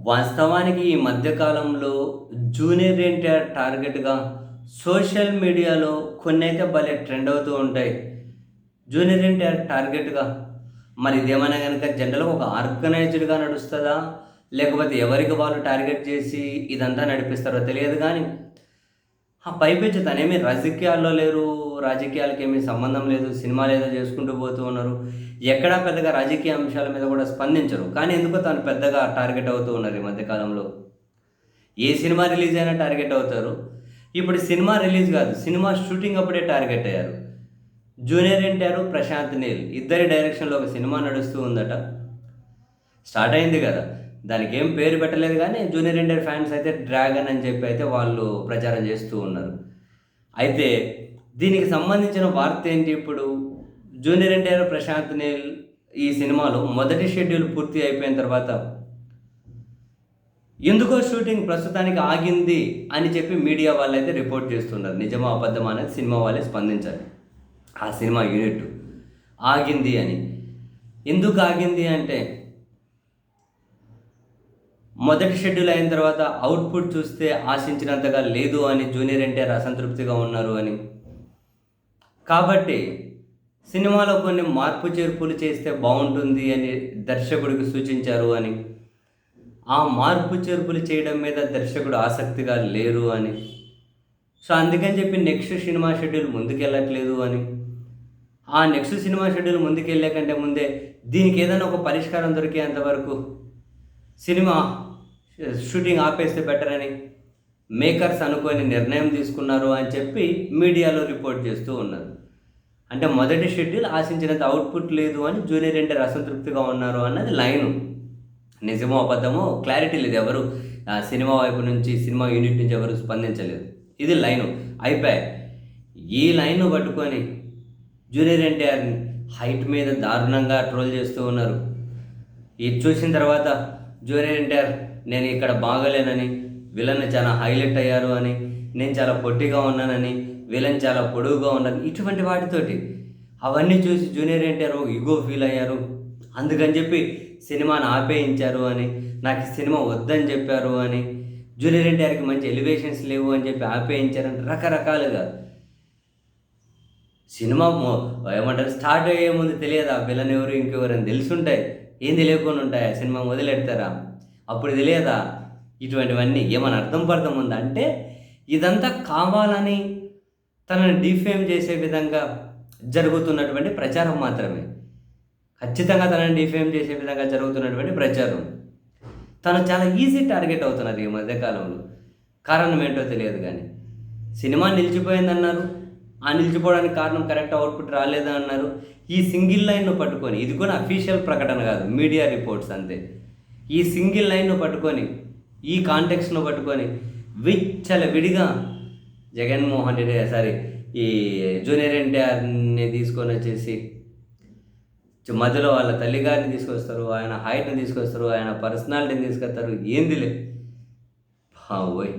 వాస్తవానికి ఈ మధ్య కాలంలో జూనియర్ ఎన్టీఆర్ టార్గెట్‌గా సోషల్ మీడియాలో కొన్నైతే భలే ట్రెండ్ అవుతూ ఉంటాయి. జూనియర్ ఎన్టీఆర్ టార్గెట్‌గా మరి ఇదేమన్నా గనుక జనరల్‌గా ఒక ఆర్గనైజ్డ్‌గా నడుస్తదా? లేకపోతే ఎవరికి వాళ్ళు టార్గెట్ చేసి ఇదంతా నడిపిస్తారో తెలియదు గానీ, పైపెచ్చు తనేమి రాజకీయాల్లో లేరు. రాజకీయాలకేమీ సంబంధం లేదు. సినిమాలేదో చేసుకుంటూ పోతూ ఉన్నారు. ఎక్కడా పెద్దగా రాజకీయ అంశాల మీద కూడా స్పందించరు. కానీ ఎందుకో తను పెద్దగా టార్గెట్ అవుతూ ఉన్నారు ఈ మధ్య కాలంలో. ఏ సినిమా రిలీజ్ అయినా టార్గెట్ అవుతారు. ఇప్పుడు సినిమా రిలీజ్ కాదు. సినిమా షూటింగ్ అప్పుడే టార్గెట్ అయ్యారు. జూనియర్ ఎన్టీఆర్, ప్రశాంత్ నీల్ ఇద్దరి డైరెక్షన్‌లో ఒక సినిమా నడుస్తూ ఉందట. స్టార్ట్ అయింది గదా! దానికేం పేరు పెట్టలేదు గానీ, జూనియర్ ఎన్టీఆర్ ఫ్యాన్స్ అయితే 'డ్రాగన్' అని చెప్పి అయితే వాళ్ళు ప్రచారం చేస్తూ ఉన్నారు. అయితే దీనికి సంబంధించిన వార్త ఏంటి ఇప్పుడు? జూనియర్ ఎన్టీఆర్, ప్రశాంత్ నీల్ ఈ సినిమాలో మొదటి షెడ్యూల్ పూర్తి అయిపోయిన తర్వాత ఎందుకో షూటింగ్ ప్రస్తుతానికి ఆగింది అని చెప్పి మీడియా వాళ్ళైతే రిపోర్ట్ చేస్తున్నారు. నిజమా? అబద్ధమా? అనేది సినిమా వాళ్ళే స్పందించాలి. ఆ సినిమా యూనిట్ ఆగింది అని. ఎందుకు ఆగింది అంటే మొదటి షెడ్యూల్ అయిన తర్వాత అవుట్‌పుట్ చూస్తే ఆశించినంతగా లేదు అని జూనియర్ ఎన్టీఆర్ అసంతృప్తిగా ఉన్నారు అని. కాబట్టి సినిమాలో కొన్ని మార్పు చేర్పులు చేస్తే బావుంటుంది అని దర్శకుడికి సూచించారు అని. ఆ మార్పు చేర్పులు చేయడం మీద దర్శకుడు ఆసక్తిగా లేరు అని. సో, అందుకని చెప్పి నెక్స్ట్ సినిమా షెడ్యూల్ ముందుకెళ్ళట్లేదు అని. ఆ నెక్స్ట్ సినిమా షెడ్యూల్ ముందుకెళ్ళే కంటే ముందే దీనికి ఏదైనా ఒక పరిష్కారం దొరికేంత వరకు సినిమా షూటింగ్ ఆపేస్తే బెటర్ అని మేకర్స్ అనుకోని నిర్ణయం తీసుకున్నారు అని చెప్పి మీడియాలో రిపోర్ట్ చేస్తూ ఉన్నారు. అంటే మొదటి షెడ్యూల్ ఆశించినంత అవుట్‌పుట్ లేదు అని జూనియర్ ఎన్టీఆర్ అసంతృప్తిగా ఉన్నారు అన్నది లైను. నిజమో అబద్ధమో క్లారిటీ లేదు. ఎవరు సినిమా వైపు నుంచి, సినిమా యూనిట్ నుంచి ఎవరు స్పందించలేదు. ఇది లైను. అయిపాయే. ఈ లైన్‌ను పట్టుకొని జూనియర్ ఎన్టీఆర్‌ని హైట్ మీద దారుణంగా ట్రోల్ చేస్తూ ఉన్నారు. ఇది చూసిన తర్వాత జూనియర్ ఎన్టీఆర్ నేను ఇక్కడ బాగోలేనని, విలన్ చాలా హైలైట్ అయ్యారు అని, నేను చాలా పొట్టిగా ఉన్నానని, విలన్ చాలా పొడువుగా ఉన్నారని ఇటువంటి వాటితోటి అవన్నీ చూసి జూనియర్ ఎన్టీఆర్ ఇగో ఫీల్ అయ్యారు. అందుకని చెప్పి సినిమాని ఆపేయించారు అని, నాకు ఈ సినిమా వద్దని చెప్పారు అని, జూనియర్ ఎన్టీఆర్‌కి మంచి ఎలివేషన్స్ లేవు అని చెప్పి ఆపేయించారని రకరకాలుగా సినిమా ఏమంటారు స్టార్ట్ అయ్యే ముందు తెలియదా విలన్ ఎవరు, ఇంకెవరు అని తెలిసుంటాయి. ఏం తెలియకుండా ఉంటాయా? సినిమా మొదలెడతారా? అప్పుడు తెలియదా? ఇటువంటివన్నీ ఏమైనా అర్థం పర్థం ఉందా? అంటే ఇదంతా కావాలని తనని డిఫేమ్ చేసే విధంగా జరుగుతున్నటువంటి ప్రచారం మాత్రమే. ఖచ్చితంగా తనని డిఫేమ్ చేసే విధంగా జరుగుతున్నటువంటి ప్రచారం. తను చాలా ఈజీ టార్గెట్ అవుతున్నారు ఈ మధ్య కాలంలో. కారణం ఏంటో తెలియదు గానీ. సినిమా నిలిచిపోయిందన్నారు. ఆ నిలిచిపోవడానికి కారణం కరెక్ట్ అవుట్‌పుట్ రాలేదా అన్నారు. ఈ సింగిల్ లైన్‌ను పట్టుకొని ఇది కూడా అఫీషియల్ ప్రకటన కాదు. మీడియా రిపోర్ట్స్ అంతే. ఈ సింగిల్ లైన్‌ను పట్టుకొని, ఈ కాంటెక్స్ట్‌ను పట్టుకొని విచ్చలవిడిగా జగన్మోహన్ రెడ్డి సారీ ఈ జూనియర్ ఎన్టీఆర్‌ని తీసుకొనొచ్చేసి మధ్యలో వాళ్ళ తల్లిగారిని తీసుకొస్తారు. ఆయన హైట్‌ని తీసుకొస్తారు. ఆయన పర్సనాలిటీని తీసుకొస్తారు. ఏందిలే బాబోయ్!